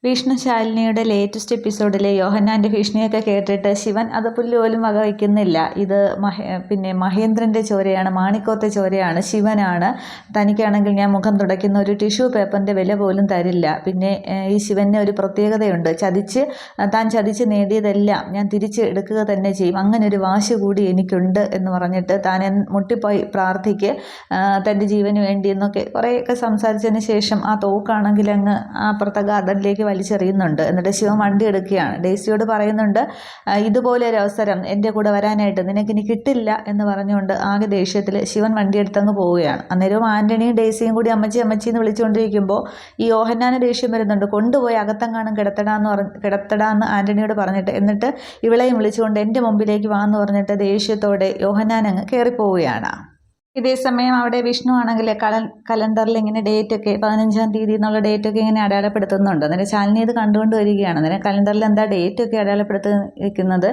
വിഷ്ണുശാലിനിയുടെ latest എപ്പിസോഡിലെ യോഹന്നാൻ്റെ ഭീഷണിയൊക്കെ കേട്ടിട്ട് ശിവൻ അത് പുല്ലുപോലും വകവയ്ക്കുന്നില്ല. ഇത് മഹേന്ദ്രൻ്റെ ചോരയാണ്, മാണിക്കോത്തെ ചോരയാണ്, ശിവനാണ്. തനിക്കാണെങ്കിൽ ഞാൻ മുഖം തുടയ്ക്കുന്ന ഒരു ടിഷ്യൂ പേപ്പറിൻ്റെ വില പോലും തരില്ല. പിന്നെ ഈ ശിവന് ഒരു പ്രത്യേകതയുണ്ട്, താൻ ചതിച്ച് നേടിയതെല്ലാം ഞാൻ തിരിച്ച് എടുക്കുക തന്നെ ചെയ്യും, അങ്ങനെ ഒരു വാശി കൂടി എനിക്കുണ്ട് എന്ന് പറഞ്ഞിട്ട് താൻ മുട്ടിപ്പോയി പ്രാർത്ഥിക്ക് തൻ്റെ ജീവന് വേണ്ടി എന്നൊക്കെ കുറേയൊക്കെ സംസാരിച്ചതിന് ശേഷം ആ തോക്കാണെങ്കിൽ അങ്ങ് അപ്പുറത്തെ ഗാർഡനിലേക്ക് വലിച്ചെറിയുന്നുണ്ട്. എന്നിട്ട് ശിവൻ വണ്ടി എടുക്കുകയാണ്. ഡെയ്സിയോട് പറയുന്നുണ്ട്, ഇതുപോലെ ഒരു അവസരം എൻ്റെ കൂടെ വരാനായിട്ട് നിനക്കിനി കിട്ടില്ല എന്ന് പറഞ്ഞുകൊണ്ട് ആകെ ദേഷ്യത്തിൽ ശിവൻ വണ്ടി എടുത്തങ്ങ് പോവുകയാണ്. അന്നേരവും ആൻ്റണിയും ഡെയ്സിയും കൂടി അമ്മച്ചി അമ്മച്ചി എന്ന് വിളിച്ചുകൊണ്ടിരിക്കുമ്പോൾ ഈ യോഹന്നാന് ദേഷ്യം വരുന്നുണ്ട്. കൊണ്ടുപോയി അകത്തെങ്ങാനും കിടത്തടാന്ന് ആൻ്റണിയോട് പറഞ്ഞിട്ട്, എന്നിട്ട് ഇവളെയും വിളിച്ചുകൊണ്ട് എൻ്റെ മുമ്പിലേക്ക് വാന്ന് പറഞ്ഞിട്ട് ദേഷ്യത്തോടെ യോഹന്നാൻ അങ്ങ് കയറിപ്പോവുകയാണ്. ഇതേസമയം അവിടെ വിഷ്ണു ആണെങ്കിൽ കലണ്ടറിൽ ഇങ്ങനെ ഡേറ്റൊക്കെ 15-ാം തീയതി എന്നുള്ള ഡേറ്റൊക്കെ ഇങ്ങനെ അടയാളപ്പെടുത്തുന്നുണ്ട്. അന്നേരം ശാലിനി ഇത് കണ്ടുകൊണ്ട് വരികയാണ്. അന്നേരം കലണ്ടറിൽ എന്താ ഡേറ്റൊക്കെ അടയാളപ്പെടുത്തിയിരിക്കുന്നത്,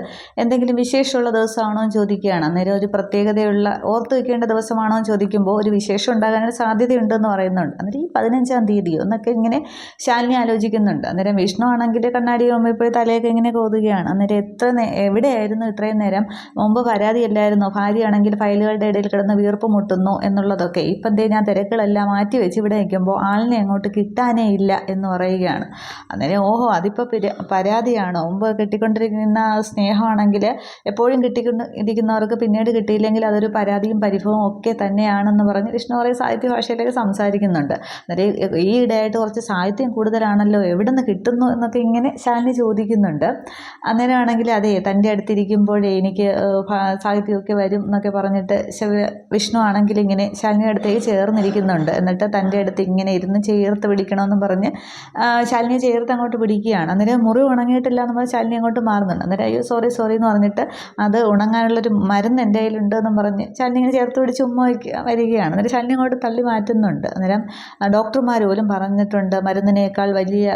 എന്തെങ്കിലും വിശേഷമുള്ള ദിവസമാണോ എന്ന് ചോദിക്കുകയാണ്. അന്നേരം ഒരു പ്രത്യേകതയുള്ള ഓർത്ത് വയ്ക്കേണ്ട ദിവസമാണോ എന്ന് ചോദിക്കുമ്പോൾ ഒരു വിശേഷം ഉണ്ടാകാനൊരു സാധ്യതയുണ്ടെന്ന് പറയുന്നുണ്ട്. അന്നേരം ഈ 15-ാം തീയതിയോ എന്നൊക്കെ ഇങ്ങനെ ശാലിനി ആലോചിക്കുന്നുണ്ട്. അന്നേരം വിഷ്ണു ആണെങ്കിൽ കണ്ണാടി മുമ്പിൽ പോയി തലയൊക്കെ ഇങ്ങനെ കോതുകയാണ്. അന്നേരം എവിടെയായിരുന്നു ഇത്രയും നേരം? മുമ്പ് പരാതിയല്ലായിരുന്നോ ഭാര്യയാണെങ്കിൽ ഫയലുകളുടെ ഇടയിൽ കിടന്ന് വീർപ്പ് മുട്ടുന്നു എന്നുള്ളതൊക്കെ? ഇപ്പം ഞാൻ തിരക്കുകളെല്ലാം മാറ്റി വെച്ച് ഇവിടെ നിൽക്കുമ്പോൾ ആളിനെ അങ്ങോട്ട് കിട്ടാനേ ഇല്ല എന്ന് പറയുകയാണ്. അന്നേരം ഓഹോ, അതിപ്പോൾ പരാതിയാണോ? മുമ്പ് കിട്ടിക്കൊണ്ടിരിക്കുന്ന സ്നേഹമാണെങ്കിൽ എപ്പോഴും ഇരിക്കുന്നവർക്ക് പിന്നീട് കിട്ടിയില്ലെങ്കിൽ അതൊരു പരാതിയും പരിഭവവും ഒക്കെ തന്നെയാണെന്ന് പറഞ്ഞ് വിഷ്ണു കുറേ സാഹിത്യ ഭാഷയിലേക്ക് സംസാരിക്കുന്നുണ്ട്. അന്നേരം ഈ ഇടയായിട്ട് കുറച്ച് സാഹിത്യം കൂടുതലാണല്ലോ, എവിടെ നിന്ന് കിട്ടുന്നു എന്നൊക്കെ ഇങ്ങനെ ശാലിനി ചോദിക്കുന്നുണ്ട്. അന്നേരമാണെങ്കിൽ അതെ, തൻ്റെ അടുത്തിരിക്കുമ്പോഴേ എനിക്ക് സാഹിത്യമൊക്കെ വരും എന്നൊക്കെ പറഞ്ഞിട്ട് വിഷ്ണു ആണെങ്കിൽ ഇങ്ങനെ ശാലിനിയുടെ അടുത്തേക്ക് ചേർന്നിരിക്കുന്നുണ്ട്. എന്നിട്ട് തൻ്റെ അടുത്ത് ഇങ്ങനെ ഇരുന്ന് ചേർത്ത് പിടിക്കണമെന്ന് പറഞ്ഞ് ശാലിനിയെ ചേർത്ത് അങ്ങോട്ട് പിടിക്കുകയാണ്. അന്നേരം മുറി ഉണങ്ങിയിട്ടില്ല എന്ന് പറഞ്ഞ് ശാലിനി അങ്ങോട്ട് മാറുന്നുണ്ട്. അന്നേരം അയ്യോ സോറി എന്ന് പറഞ്ഞിട്ട് അത് ഉണങ്ങാനുള്ളൊരു മരുന്ന് എൻ്റെ കയ്യിലുണ്ടെന്നും പറഞ്ഞ് ശാലിനി ഇങ്ങനെ ചേർത്ത് പിടിച്ച് വരികയാണ്. അന്നേരം ശാലിനി അങ്ങോട്ട് തള്ളി മാറ്റുന്നുണ്ട്. അന്നേരം ഡോക്ടർമാർ പോലും പറഞ്ഞിട്ടുണ്ട്, മരുന്നിനേക്കാൾ വലിയ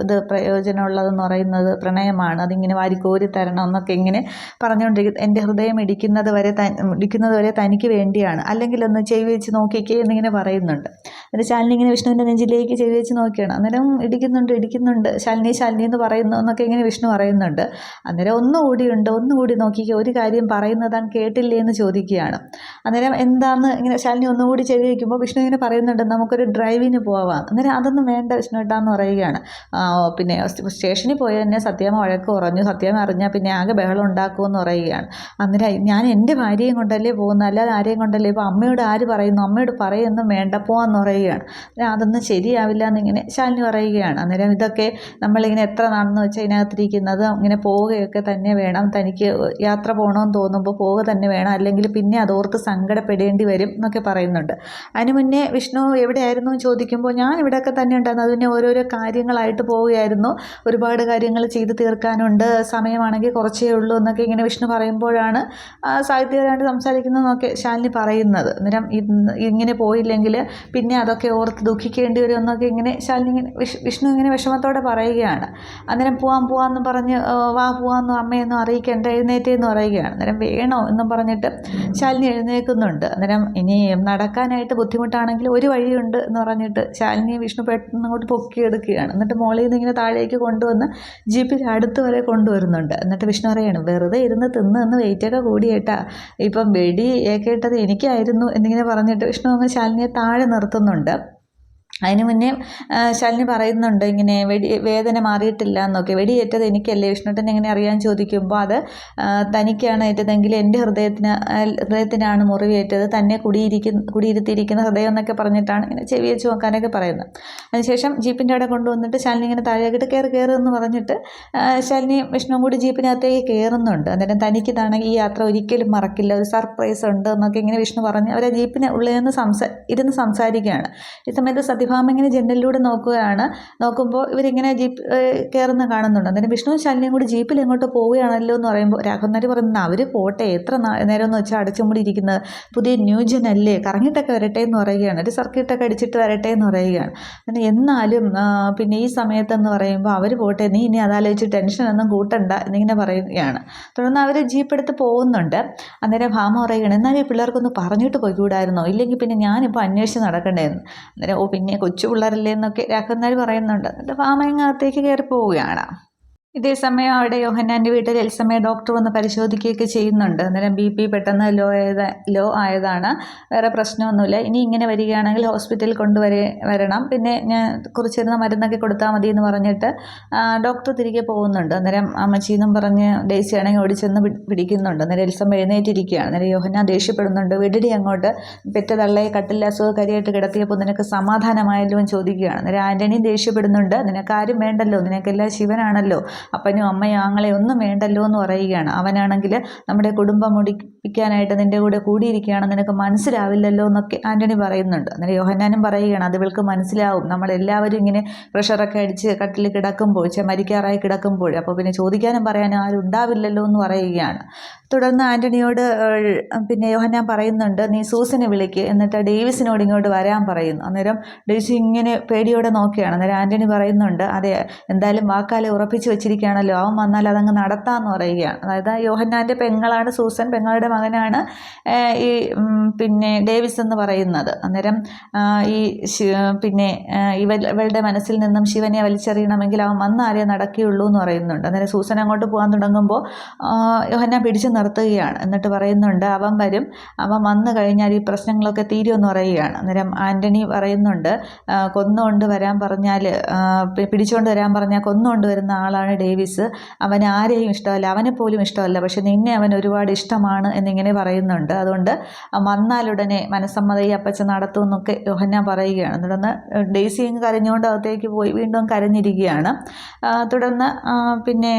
ഇത് പ്രയോജനമുള്ളതെന്ന് പറയുന്നത് പ്രണയമാണ്, അതിങ്ങനെ വാരിക്കോരി തരണം എന്നൊക്കെ ഇങ്ങനെ പറഞ്ഞുകൊണ്ടിരിക്കും. എൻ്റെ ഹൃദയം ഇടിക്കുന്നത് വരെ തനിക്ക് വേണ്ടിയാണ്, അല്ലെങ്കിൽ ഒന്ന് ചെവി വെച്ച് നോക്കിക്കേ എന്നിങ്ങനെ പറയുന്നുണ്ട്. എന്നിട്ട് ശാലിനി ഇങ്ങനെ വിഷ്ണുവിൻ്റെ നെഞ്ചിലേക്ക് ചെവി വെച്ച് നോക്കിയാണ്. അന്നേരം ഇടിക്കുന്നുണ്ട്, ശാലിനി എന്ന് പറയുന്നു എന്നൊക്കെ ഇങ്ങനെ വിഷ്ണു പറയുന്നുണ്ട്. അന്നേരം ഒന്നുകൂടി നോക്കിക്കേ, ഒരു കാര്യം പറയുന്നതാൻ കേട്ടില്ലേ എന്ന് ചോദിക്കുകയാണ്. അന്നേരം എന്താന്ന് ഇങ്ങനെ ശാലിനി ഒന്നുകൂടി ചെവി വയ്ക്കുമ്പോൾ വിഷ്ണു ഇങ്ങനെ പറയുന്നുണ്ട്, നമുക്കൊരു ഡ്രൈവിന് പോവാം. അന്നേരം അതൊന്നും വേണ്ട വിഷ്ണു ഏട്ടാന്ന് പറയുകയാണ്. സ്റ്റേഷനിൽ പോയി തന്നെ സത്യാമ്മ വഴക്ക് പറഞ്ഞു, സത്യാമ്മ അറിഞ്ഞാൽ പിന്നെ ആകെ ബഹളം ഉണ്ടാക്കുമെന്ന് പറയുകയാണ്. അന്നേരം ഞാൻ എൻ്റെ ഭാര്യയും കൊണ്ടല്ലേ പോകുന്നത്, അല്ലാതെ ആരെയും കൊണ്ടല്ലേ, ഇപ്പോൾ അമ്മയോട് ആര് പറയുന്നു, അമ്മയോട് പറയുന്നു വേണ്ട പോവാന്ന് പറയുകയാണ്. അതൊന്നും ശരിയാവില്ല എന്നിങ്ങനെ ശാലിനി പറയുകയാണ്. അന്നേരം ഇതൊക്കെ നമ്മളിങ്ങനെ എത്ര നാളെന്ന് വെച്ചാൽ ഇതിനകത്തിരിക്കുന്നത്, ഇങ്ങനെ പോവുകയൊക്കെ തന്നെ വേണം, തനിക്ക് യാത്ര പോകണമെന്ന് തോന്നുമ്പോൾ പോവുക തന്നെ വേണം, അല്ലെങ്കിൽ പിന്നെ അതോർത്ത് സങ്കടപ്പെടേണ്ടി വരും എന്നൊക്കെ പറയുന്നുണ്ട്. അതിന് മുന്നേ വിഷ്ണു എവിടെയായിരുന്നു ചോദിക്കുമ്പോൾ ഞാൻ ഇവിടെയൊക്കെ തന്നെ ഉണ്ടായിരുന്നു, അത് പിന്നെ ഓരോരോ കാര്യങ്ങളായിട്ട് പോവുകയായിരുന്നു, ഒരുപാട് കാര്യങ്ങൾ ചെയ്ത് തീർക്കാനുണ്ട്, സമയമാണെങ്കിൽ കുറച്ചേ ഉള്ളൂ എന്നൊക്കെ ഇങ്ങനെ വിഷ്ണു പറയുമ്പോഴാണ് സാഹിത്യപരമായിട്ട് സംസാരിക്കുന്നതെന്നൊക്കെ ശാലിനി പറയുന്നത്. അന്നേരം ഇങ്ങനെ പോയില്ലെങ്കിൽ പിന്നെ അതൊക്കെ ഓർത്ത് ദുഃഖിക്കേണ്ടി വരും എന്നൊക്കെ ഇങ്ങനെ ശാലിനി വിഷ്ണു ഇങ്ങനെ വിഷമത്തോടെ പറയുകയാണ്. അന്നേരം പോവാമെന്ന് പറഞ്ഞ് പോവാമെന്നും അമ്മയൊന്നും അറിയിക്കേണ്ട, എഴുന്നേറ്റേന്ന് പറയുകയാണ്. അന്നേരം വേണോ എന്നും പറഞ്ഞിട്ട് ശാലിനി എഴുന്നേൽക്കുന്നുണ്ട്. അന്നേരം ഇനി നടക്കാനായിട്ട് ബുദ്ധിമുട്ടാണെങ്കിൽ ഒരു വഴിയുണ്ട് എന്ന് പറഞ്ഞിട്ട് ശാലിനി വിഷ്ണു പെട്ടെന്ന് അങ്ങോട്ട് പൊക്കിയെടുക്കുകയാണ്. എന്നിട്ട് മോളിൽ നിന്ന് ഇങ്ങനെ താഴേക്ക് കൊണ്ടുവന്ന് ജീപ്പിൽ അടുത്ത് വരെ കൊണ്ടുവരുന്നുണ്ട്. എന്നിട്ട് വിഷ്ണു പറയാണ്, വെറുതെ ഇരുന്ന് തിന്ന് വെയിറ്റൊക്കെ കൂടിയേട്ടാ, ഇപ്പം വെടി ഏക്കേട്ടത് എനിക്കായിരുന്നു എന്നിങ്ങനെ പറഞ്ഞിട്ട് വിഷ്ണു അങ്ങ് ശാലിനിയെ താഴെ നിർത്തുന്നുണ്ട്. അതിന് മുന്നേ ശാലിനി പറയുന്നുണ്ട്, ഇങ്ങനെ വേദന മാറിയിട്ടില്ല എന്നൊക്കെ, വെടിയേറ്റത് എനിക്കല്ലേ വിഷ്ണുട്ടൻ എങ്ങനെ അറിയാൻ ചോദിക്കുമ്പോൾ അത് തനിക്കാണ് ഏറ്റതെങ്കിൽ എൻ്റെ ഹൃദയത്തിനാണ് മുറിവേറ്റത്, തന്നെ കുടിയിരുത്തിയിരിക്കുന്ന ഹൃദയം എന്നൊക്കെ പറഞ്ഞിട്ടാണ് ഇങ്ങനെ ചെവി വെച്ച് നോക്കാനൊക്കെ പറയുന്നത്. അതിനുശേഷം ജീപ്പിൻ്റെ അവിടെ കൊണ്ടുവന്നിട്ട് ശാലിനി ഇങ്ങനെ താഴേക്കിട്ട് കയറ് എന്ന് പറഞ്ഞിട്ട് ശാലിനി വിഷ്ണുവും കൂടി ജീപ്പിനകത്തേക്ക് കയറുന്നുണ്ട്. അന്നേരം തനിക്കിതാണെങ്കിൽ ഈ യാത്ര ഒരിക്കലും മറക്കില്ല, ഒരു സർപ്രൈസ് ഉണ്ട് എന്നൊക്കെ ഇങ്ങനെ വിഷ്ണു പറഞ്ഞ് അവരെ ജീപ്പിന് ഉള്ളിൽ നിന്ന് ഇരുന്ന് സംസാരിക്കുകയാണ്. ഈ സമയത്ത് സത്യഭാമ ഇങ്ങനെ ജനലിലൂടെ നോക്കുമ്പോൾ ഇവരിങ്ങനെ ജീപ്പ് കയറുന്ന കാണുന്നുണ്ട്. അന്നേരം വിഷ്ണുവും ശാലിനിയും കൂടി ജീപ്പിൽ എങ്ങോട്ട് പോവുകയാണല്ലോ എന്ന് പറയുമ്പോൾ രാഘവന്മാർ പറയുന്നത്, അവർ പോട്ടെ, എത്ര നേരം എന്ന് വെച്ചാൽ അടച്ചുമുടി ഇരിക്കുന്നത്, പുതിയ ന്യൂജൻ അല്ലേ, കറങ്ങിയിട്ടൊക്കെ വരട്ടെ എന്ന് പറയുകയാണ്, ഒരു സർക്കിട്ടൊക്കെ അടിച്ചിട്ട് വരട്ടെ എന്ന് പറയുകയാണ്. പിന്നെ എന്നാലും പിന്നെ ഈ സമയത്തെന്ന് പറയുമ്പോൾ അവർ പോട്ടെ, നീ ഇനി അതാലോചിച്ച് ടെൻഷനൊന്നും കൂട്ടണ്ട എന്നിങ്ങനെ പറയുകയാണ്. തുടർന്ന് അവർ ജീപ്പ് എടുത്ത് പോകുന്നുണ്ട്. അന്നേരം ഭാമ പറയുകയാണ്, എന്നാലും ഈ പിള്ളേർക്കൊന്ന് പറഞ്ഞിട്ട് പോയിക്കൂടായിരുന്നോ, ഇല്ലെങ്കിൽ പിന്നെ ഞാനിപ്പോൾ അന്വേഷിച്ച് നടക്കണ്ടേന്ന്. അന്നേരം പിന്നെ പിന്നെ കൊച്ചു പിള്ളേരല്ലേ എന്നൊക്കെ രാഘവൻ നായർ പറയുന്നുണ്ട്. എന്നിട്ട് ഭാമയങ്ങകത്തേക്ക് കയറി പോവുകയാണ്. ഇതേ സമയം അവിടെ യോഹന്നാൻ്റെ വീട്ടിൽ എൽസമ്മയെ ഡോക്ടർ വന്ന് പരിശോധിക്കുകയൊക്കെ ചെയ്യുന്നുണ്ട്. അന്നേരം BP പെട്ടെന്ന് ലോ ആയതാണ്, വേറെ പ്രശ്നമൊന്നുമില്ല. ഇനി ഇങ്ങനെ വരികയാണെങ്കിൽ ഹോസ്പിറ്റലിൽ വരണം, പിന്നെ ഞാൻ കുറിച്ചിരുന്ന മരുന്നൊക്കെ കൊടുത്താൽ മതി എന്ന് പറഞ്ഞിട്ട് ഡോക്ടർ തിരികെ പോകുന്നുണ്ട്. അന്നേരം അമ്മച്ചീന്നും പറഞ്ഞ് ഡേയ്സി ആണെങ്കിൽ ഓടിച്ചെന്ന് പിടിക്കുന്നുണ്ട്. അന്നേരം എൽസമ്മ എഴുന്നേറ്റിരിക്കുകയാണ്. അന്നേരം യോഹന്നാൻ ദേഷ്യപ്പെടുന്നുണ്ട്. വിടടി അങ്ങോട്ട്, പെറ്റ തള്ളയെ കട്ടിൽ അസുഖക്കാരിയായിട്ട് കിടത്തിയപ്പോൾ നിനക്ക് സമാധാനമായല്ലോ എന്ന് ചോദിക്കുകയാണ്. അന്നേരം ആൻ്റണിയും ദേഷ്യപ്പെടുന്നുണ്ട്. നിനക്കാരും വേണ്ടല്ലോ, നിനക്കെല്ലാം ശിവനാണല്ലോ, അപ്പനും അമ്മയും ആങ്ങളെ ഒന്നും വേണ്ടല്ലോ എന്ന് പറയുകയാണ്. അവനാണെങ്കിൽ നമ്മുടെ കുടുംബം മുടിപ്പിക്കാനായിട്ട് നിൻ്റെ കൂടെ കൂടിയിരിക്കുകയാണ്, നിനക്ക് മനസ്സിലാവില്ലല്ലോ എന്നൊക്കെ ആൻ്റണി പറയുന്നുണ്ട്. അന്നേരം യോഹന്നാനും പറയുകയാണ്, അത് ഇവൾക്ക് മനസ്സിലാവും, നമ്മളെല്ലാവരും ഇങ്ങനെ പ്രഷറൊക്കെ അടിച്ച് കട്ടിൽ കിടക്കുമ്പോൾ, മരിക്കാറായി കിടക്കുമ്പോൾ, അപ്പോൾ പിന്നെ ചോദിക്കാനും പറയാനും ആരും ഉണ്ടാവില്ലല്ലോ എന്ന് പറയുകയാണ്. തുടർന്ന് ആൻ്റണിയോട് പിന്നെ യോഹന്നാൻ പറയുന്നുണ്ട്, നീ സൂസനെ വിളിക്ക്, എന്നിട്ട് ഡേവിസിനോട് ഇങ്ങോട്ട് വരാൻ പറയുന്നു. അന്നേരം ഡേവിസ് ഇങ്ങനെ പേടിയോടെ നോക്കുകയാണ്. അന്നേരം ആൻ്റണി പറയുന്നുണ്ട്, അതെ എന്തായാലും വാക്കാലെ ഉറപ്പിച്ച് വെച്ചിരിക്കുകയാണല്ലോ, അവൻ വന്നാൽ അതങ്ങ് നടത്താമെന്ന് പറയുകയാണ്. അതായത് യോഹന്നാൻ്റെ പെങ്ങളാണ് സൂസൻ, പെങ്ങളുടെ മകനാണ് ഈ പിന്നെ ഡേവിസ് എന്ന് പറയുന്നത്. അന്നേരം ഈ പിന്നെ ഇവളുടെ മനസ്സിൽ നിന്നും ശിവനെ വലിച്ചെറിയണമെങ്കിൽ അവൻ വന്നാലേ നടക്കുകയുള്ളൂ എന്ന് പറയുന്നുണ്ട്. അന്നേരം സൂസൻ അങ്ങോട്ട് പോകാൻ തുടങ്ങുമ്പോൾ യോഹന്നാൻ പിടിച്ചു നിർത്തുകയാണ്. എന്നിട്ട് പറയുന്നുണ്ട്, അവൻ വരും, അവൻ വന്നു കഴിഞ്ഞാൽ ഈ പ്രശ്നങ്ങളൊക്കെ തീരുമെന്ന് പറയുകയാണ്. അന്നേരം ആൻ്റണി പറയുന്നുണ്ട്, കൊന്നുകൊണ്ട് വരാൻ പറഞ്ഞാൽ, പിടിച്ചുകൊണ്ട് വരാൻ പറഞ്ഞാൽ കൊന്നുകൊണ്ട് വരുന്ന ആളാണ് ഡേവിസ്, അവന് ആരെയും ഇഷ്ടമല്ല, അവനെ പോലും ഇഷ്ടമല്ല, പക്ഷെ നിന്നെ അവൻ ഒരുപാട് ഇഷ്ടമാണ് എന്നിങ്ങനെ പറയുന്നുണ്ട്. അതുകൊണ്ട് വന്നാലുടനെ മനസ്സമ്മത ഈ അപ്പച്ചൻ നടത്തും എന്നൊക്കെ യോഹന്നാൻ പറയുകയാണ്. തുടർന്ന് ഡെയ്സി ഇങ്ങ് കരഞ്ഞുകൊണ്ട് അകത്തേക്ക് പോയി വീണ്ടും കരഞ്ഞിരിക്കുകയാണ്. തുടർന്ന് പിന്നെ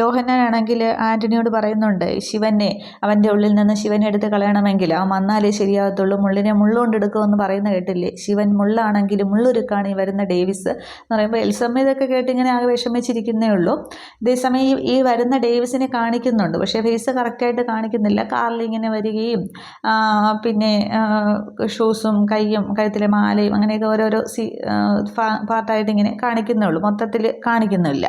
യോഹന്നാനാണെങ്കിൽ ആൻ്റണിയോട് പറയുന്നുണ്ട്, ശിവനെ അവൻ്റെ ഉള്ളിൽ നിന്ന് ശിവനെ എടുത്ത് കളയണമെങ്കിൽ അവൻ വന്നാലേ ശരിയാകത്തുള്ളൂ, മുള്ളിനെ മുള്ളുകൊണ്ട് എടുക്കുമെന്ന് പറയുന്ന കേട്ടില്ലേ, ശിവൻ മുള്ളാണെങ്കിലും മുള്ളൊരുക്കാണ് ഈ വരുന്ന ഡേവിസ് എന്ന് പറയുമ്പോൾ എൽസമ്മ ഇതൊക്കെ കേട്ട് ഇങ്ങനെ ആകെ വിഷമിച്ചിരിക്കുന്നേ ഉള്ളൂ. അതേസമയം ഈ വരുന്ന ഡേവിസിനെ കാണിക്കുന്നുണ്ട്, പക്ഷേ ഫേസ് കറക്റ്റായിട്ട് കാണിക്കുന്നില്ല. കാറിൽ ഇങ്ങനെ വരികയും പിന്നെ ഷൂസും കയ്യും കഴുത്തിലെ മാലയും അങ്ങനെയൊക്കെ ഓരോരോ പാർട്ടായിട്ട് ഇങ്ങനെ കാണിക്കുന്നേ ഉള്ളൂ, മൊത്തത്തിൽ കാണിക്കുന്നില്ല.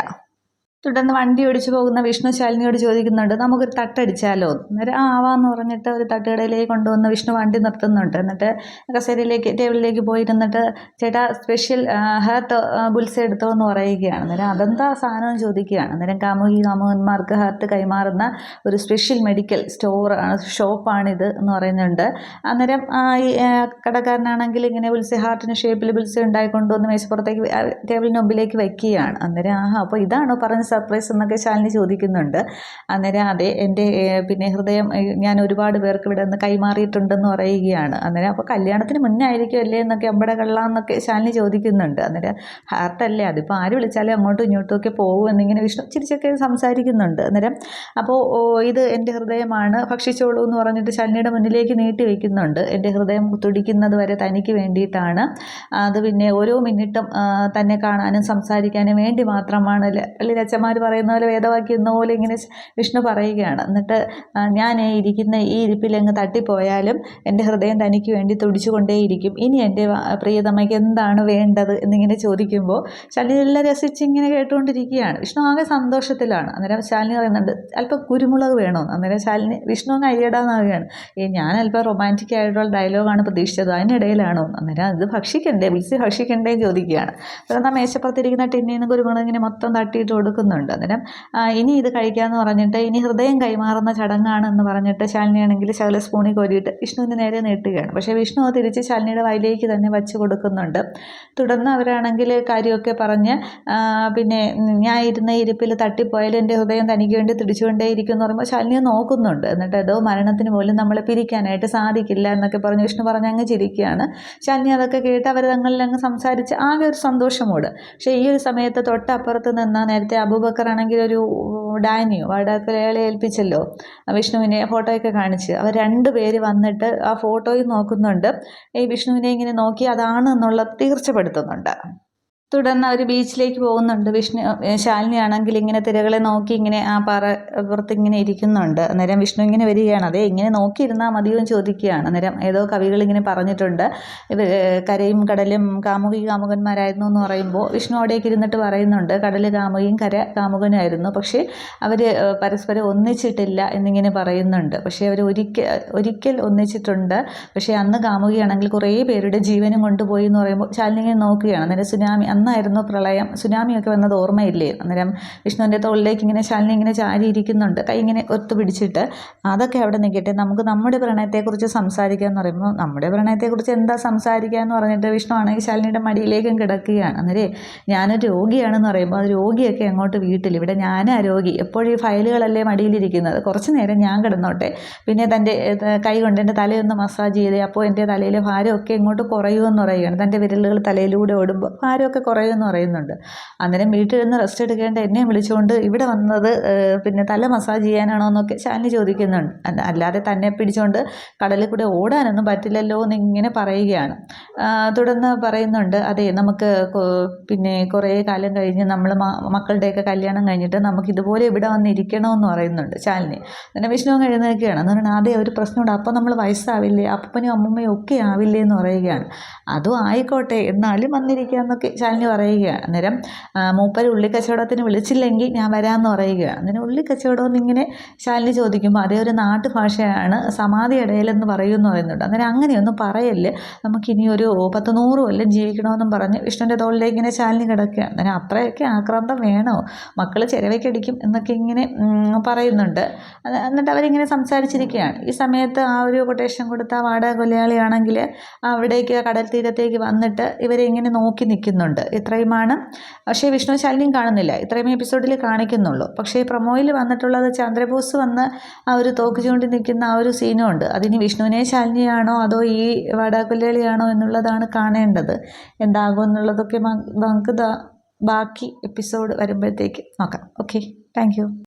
തുടർന്ന് വണ്ടി ഓടിച്ചു പോകുന്ന വിഷ്ണു ശാലിനിയോട് ചോദിക്കുന്നുണ്ട്, നമുക്കൊരു തട്ടടിച്ചാലോ? അന്നേരം ആവാന്ന് പറഞ്ഞിട്ട് ഒരു തട്ടുകടയിലേക്ക് കൊണ്ടുവന്ന് വിഷ്ണു വണ്ടി നിർത്തുന്നുണ്ട്. എന്നിട്ട് കസേരയിലേക്ക് ടേബിളിലേക്ക് പോയിരുന്നിട്ട്, ചേട്ടാ സ്പെഷ്യൽ ഹാർട്ട് ബുൾസൈ എടുത്തോ എന്ന് പറയുകയാണ്. അന്നേരം അതെന്താ സാധനം ചോദിക്കുകയാണ്. അന്നേരം കാമുകന്മാർക്ക് ഹാർട്ട് കൈമാറുന്ന ഒരു സ്പെഷ്യൽ മെഡിക്കൽ ഷോപ്പാണിത് എന്ന് പറയുന്നുണ്ട്. അന്നേരം ഈ കടക്കാരനാണെങ്കിൽ ഇങ്ങനെ ബുൾസൈ ഹാർട്ടിന് ഷേപ്പിൽ ബുൾസൈ ഉണ്ടായിക്കൊണ്ടുവന്ന് മേശപ്പുറത്തേക്ക് ടേബിളിന് മുമ്പിലേക്ക് വയ്ക്കുകയാണ്. അന്നേരം അപ്പോൾ ഇതാണോ പറഞ്ഞ സർപ്രൈസ് എന്നൊക്കെ ശാലിനി ചോദിക്കുന്നുണ്ട്. അന്നേരം അതെ, എൻ്റെ പിന്നെ ഹൃദയം ഞാൻ ഒരുപാട് പേർക്ക് ഇവിടെ നിന്ന് കൈമാറിയിട്ടുണ്ടെന്ന് പറയുകയാണ്. അന്നേരം അപ്പോൾ കല്യാണത്തിന് മുന്നേ ആയിരിക്കും അല്ലേ എന്നൊക്കെ അമ്പട കള്ളാന്നൊക്കെ ശാലിനി ചോദിക്കുന്നുണ്ട്. അന്നേരം ഹാർട്ടല്ലേ, അതിപ്പോൾ ആര് വിളിച്ചാലും അങ്ങോട്ടും ഇങ്ങോട്ടും ഒക്കെ പോകും എന്നിങ്ങനെ വിഷ്ണു ചിരിച്ചൊക്കെ സംസാരിക്കുന്നുണ്ട്. അന്നേരം അപ്പോൾ ഇത് എൻ്റെ ഹൃദയമാണ്, ഭക്ഷിച്ചോളൂ എന്ന് പറഞ്ഞിട്ട് ശാലിനിയുടെ മുന്നിലേക്ക് നീട്ടി വയ്ക്കുന്നുണ്ട്. എൻ്റെ ഹൃദയം തുടിക്കുന്നത് വരെ തനിക്ക് വേണ്ടിയിട്ടാണ്, അത് പിന്നെ ഓരോ മിനിറ്റും തന്നെ കാണാനും സംസാരിക്കാനും വേണ്ടി മാത്രമാണ്, അച്ഛന്മാർ പറയുന്ന പോലെ വേദവാക്യം എന്ന പോലെ ഇങ്ങനെ വിഷ്ണു പറയുകയാണ്. എന്നിട്ട് ഞാൻ ഇരിക്കുന്ന ഈ ഇരിപ്പിലങ്ങ് തട്ടിപ്പോയാലും എൻ്റെ ഹൃദയം തനിക്ക് വേണ്ടി തുടിച്ചുകൊണ്ടേയിരിക്കും, ഇനി എൻ്റെ പ്രിയതമയ്ക്ക് എന്താണ് വേണ്ടത് എന്നിങ്ങനെ ചോദിക്കുമ്പോൾ ശാലിനി എല്ലാം രസിച്ചിങ്ങനെ കേട്ടുകൊണ്ടിരിക്കുകയാണ്. വിഷ്ണു ആകെ സന്തോഷത്തിലാണ്. അന്നേരം ശാലിനി പറയുന്നുണ്ട്, അല്പം കുരുമുളക് വേണമെന്ന്. അന്നേരം വിഷ്ണു അങ്ങ് അയ്യടാന്നാവുകയാണ്. ഞാൻ അല്പം റൊമാൻറ്റിക് ആയിട്ടുള്ള ഡയലോഗാണ് പ്രതീക്ഷിച്ചത്, അതിനിടയിലാണോ? അന്നേരം അത് ഭക്ഷിക്കണ്ടേ, വിളിച്ച് ഭക്ഷിക്കണ്ടേ ചോദിക്കുകയാണ്. അന്നേരം മേശപ്പുറത്തിരിക്കുന്ന ടിന്നിൽ നിന്ന് കുരുമുളക് ഇങ്ങനെ മൊത്തം തട്ടിയിട്ട് കൊടുക്കുന്നുണ്ട്. അന്നേരം ഇനി ഇത് കഴിക്കാമെന്ന് പറഞ്ഞിട്ട്, ഇനി ഹൃദയം കൈമാറുന്ന ചടങ്ങാണെന്ന് പറഞ്ഞിട്ട് ശാലിനിയാണെങ്കിൽ ശകല സ്പൂണിൽ കോരിയിട്ട് വിഷ്ണുവിന് നേരെ നീട്ടുകയാണ്. പക്ഷേ വിഷ്ണു അത് തിരിച്ച് ശാലിനിയുടെ വായിലേക്ക് തന്നെ വച്ച് കൊടുക്കുന്നുണ്ട്. തുടർന്ന് അവരാണെങ്കിൽ കാര്യമൊക്കെ പറഞ്ഞ്, പിന്നെ ഞാൻ ഇരുന്ന ഇരിപ്പിൽ തട്ടിപ്പോയാലും എൻ്റെ ഹൃദയം തനിക്ക് വേണ്ടി തുടിച്ചുകൊണ്ടേയിരിക്കും എന്ന് പറയുമ്പോൾ ശാലിനിയെ നോക്കുന്നുണ്ട്. എന്നിട്ട് ഏതോ മരണത്തിന് പോലും നമ്മളെ പിരിക്കാനായിട്ട് സാധിക്കില്ല എന്നൊക്കെ പറഞ്ഞ് വിഷ്ണു പറഞ്ഞ് അങ്ങ് ചിരിക്കുകയാണ്. ശാലിനി അതൊക്കെ കേട്ട് അവർ തങ്ങളിൽ അങ്ങ് സംസാരിച്ച് ആകെ ഒരു സന്തോഷമോട്. പക്ഷേ ഈ ഒരു സമയത്ത് തൊട്ടപ്പുറത്ത് നിന്ന് നേരത്തെ അബൂബക്കർ ആണെങ്കിൽ ഒരു ഡാനിയോ വാടകയ്ക്ക് ഏൽപ്പിച്ചല്ലോ വിഷ്ണുവിനെ, ഫോട്ടോയൊക്കെ കാണിച്ച്, അവർ രണ്ടുപേര് വന്നിട്ട് ആ ഫോട്ടോയിൽ നോക്കുന്നുണ്ട്. ഈ വിഷ്ണുവിനെ ഇങ്ങനെ നോക്കി അതാണ് എന്നുള്ളത് തീർച്ചപ്പെടുത്തുന്നുണ്ട്. തുടർന്ന് അവർ ബീച്ചിലേക്ക് പോകുന്നുണ്ട്. ശാലിനിയാണെങ്കിൽ ഇങ്ങനെ തിരകളെ നോക്കി ഇങ്ങനെ ആ പാറ പുറത്ത് ഇങ്ങനെ ഇരിക്കുന്നുണ്ട്. അന്നേരം വിഷ്ണു ഇങ്ങനെ വരികയാണ്. അതേ ഇങ്ങനെ നോക്കിയിരുന്നാൽ മതിയോ എന്ന് ചോദിക്കുകയാണ്. അന്നേരം ഏതോ കവികൾ ഇങ്ങനെ പറഞ്ഞിട്ടുണ്ട്, കരയും കടലും കാമുകി കാമുകന്മാരായിരുന്നു എന്ന് പറയുമ്പോൾ വിഷ്ണു അവിടേക്ക് ഇരുന്നിട്ട് പറയുന്നുണ്ട്, കടൽ കാമുകിയും കര കാമുകനായിരുന്നു, പക്ഷേ അവർ പരസ്പരം ഒന്നിച്ചിട്ടില്ല എന്നിങ്ങനെ പറയുന്നുണ്ട്. പക്ഷേ അവർ ഒരിക്കൽ ഒന്നിച്ചിട്ടുണ്ട്. പക്ഷേ അന്ന് കാമുകിയാണെങ്കിൽ കുറേ പേരുടെ ജീവനും കൊണ്ടുപോയി എന്ന് പറയുമ്പോൾ ശാലിനി ഇങ്ങനെ നോക്കുകയാണ്. അന്നേരം സുനാമി അന്നായിരുന്നു പ്രളയം, സുനാമിയൊക്കെ വന്നത് ഓർമ്മയില്ലേ? അന്നേരം വിഷ്ണുവിൻ്റെ തോളിലേക്ക് ഇങ്ങനെ ശാലിനി ഇങ്ങനെ ചാരിയിരിക്കുന്നുണ്ട്, കൈ ഇങ്ങനെ ഒത്തുപിടിച്ചിട്ട്. അതൊക്കെ അവിടെ നിൽക്കട്ടെ, നമുക്ക് നമ്മുടെ പ്രണയത്തെക്കുറിച്ച് സംസാരിക്കുക എന്ന് പറയുമ്പോൾ നമ്മുടെ പ്രണയത്തെക്കുറിച്ച് എന്താ സംസാരിക്കുക എന്ന് പറഞ്ഞിട്ട് വിഷ്ണു ആണെങ്കിൽ ശാലിനിയുടെ മടിയിലേക്കും കിടക്കുകയാണ്. അന്നേരം ഞാനൊരു രോഗിയാണെന്ന് പറയുമ്പോൾ അത് രോഗിയൊക്കെ അങ്ങോട്ട് വീട്ടിൽ, ഇവിടെ ഞാനാ രോഗി, എപ്പോഴും ഈ ഫയലുകളല്ലേ മടിയിലിരിക്കുന്നത്, കുറച്ച് നേരം ഞാൻ കിടന്നോട്ടെ, പിന്നെ തൻ്റെ കൈ കൊണ്ട് എൻ്റെ തലയൊന്ന് മസാജ് ചെയ്തേ, അപ്പോൾ എൻ്റെ തലയിലെ ഭാരമൊക്കെ ഇങ്ങോട്ട് കുറയുമെന്ന് പറയുകയാണ്. തൻ്റെ വിരലുകൾ തലയിലൂടെ ഓടുമ്പോൾ ഭാരമൊക്കെ കുറയുമെന്ന് പറയുന്നുണ്ട്. അന്നേരം വീട്ടിൽ നിന്ന് റെസ്റ്റ് എടുക്കേണ്ട എന്നെ വിളിച്ചുകൊണ്ട് ഇവിടെ വന്നത് പിന്നെ തല മസാജ് ചെയ്യാനാണോ എന്നൊക്കെ ശാലിനി ചോദിക്കുന്നുണ്ട്. അല്ലാതെ തന്നെ പിടിച്ചുകൊണ്ട് കടലിൽ കൂടെ ഓടാനൊന്നും പറ്റില്ലല്ലോ എന്നിങ്ങനെ പറയുകയാണ്. തുടർന്ന് പറയുന്നുണ്ട്, അതെ നമുക്ക് പിന്നെ കുറേ കാലം കഴിഞ്ഞ് നമ്മൾ മക്കളുടെയൊക്കെ കല്യാണം കഴിഞ്ഞിട്ട് നമുക്ക് ഇതുപോലെ ഇവിടെ വന്നിരിക്കണമെന്ന് പറയുന്നുണ്ട് ശാലിനി. പിന്നെ വിഷ്ണു എഴുന്നേൽക്കുകയാണ്. എന്ന് പറഞ്ഞാൽ അതേ ഒരു പ്രശ്നമുണ്ട്, അപ്പോൾ നമ്മൾ വയസ്സാവില്ലേ, അപ്പനും അമ്മൂമ്മയും ഒക്കെ ആവില്ലേ എന്ന് പറയുകയാണ്. അതും ആയിക്കോട്ടെ, എന്നാലും വന്നിരിക്കാമെന്നൊക്കെ ശാലിനി പറയുകയാണ്. അന്നേരം മൂപ്പര് ഉള്ളിക്കച്ചവടത്തിന് വിളിച്ചില്ലെങ്കിൽ ഞാൻ വരാമെന്ന് പറയുകയാണ്. അന്നേരം ഉള്ളിക്കച്ചവടം എന്നിങ്ങനെ ശാലിനി ചോദിക്കുമ്പോൾ അതേ ഒരു നാട്ടുഭാഷയാണ് സമാധി ഇടയിലെന്ന് പറയുമെന്ന് പറയുന്നുണ്ട്. അന്നേരം അങ്ങനെയൊന്നും പറയല്ലേ, നമുക്കിനി ഒരു 100 കൊല്ലം ജീവിക്കണമെന്നും പറഞ്ഞ് വിഷ്ണുവിൻ്റെ തോളിലേക്ക് ഇങ്ങനെ ശാലിനി കിടക്കുകയാണ്. അന്നേരം അത്രയൊക്കെ ആക്രാന്തം വേണോ, മക്കൾ ചിലവയ്ക്കടിക്കും എന്നൊക്കെ ഇങ്ങനെ പറയുന്നുണ്ട്. എന്നിട്ട് അവരിങ്ങനെ സംസാരിച്ചിരിക്കുകയാണ്. ഈ സമയത്ത് ആ ഒരു കൊട്ടേഷൻ കൊടുത്ത വാടക കൊലയാളിയാണെങ്കിൽ അവിടേക്ക് കടൽ തീരത്തേക്ക് വന്നിട്ട് ഇവരെ ഇങ്ങനെ നോക്കി നിൽക്കുന്നുണ്ട്. ഇത്രയുമാണ്. പക്ഷേ വിഷ്ണു ശാലിനിയും കാണുന്നില്ല, ഇത്രയും എപ്പിസോഡിൽ കാണിക്കുന്നുള്ളൂ. പക്ഷേ പ്രൊമോയിൽ വന്നിട്ടുള്ളത് ചന്ദ്രബോസ് വന്ന് ആ ഒരു തോക്ക് ചൂണ്ടി നിൽക്കുന്ന ആ ഒരു സീനും ഉണ്ട്. അതിന് വിഷ്ണുവിനെ ശാലിനിയാണോ അതോ ഈ വാടാകൊല്ലയാളിയാണോ എന്നുള്ളതാണ് കാണേണ്ടത്. എന്താകും എന്നുള്ളതൊക്കെ നമുക്ക് ബാക്കി എപ്പിസോഡ് വരുമ്പോഴത്തേക്ക് നോക്കാം. Okay, thank you.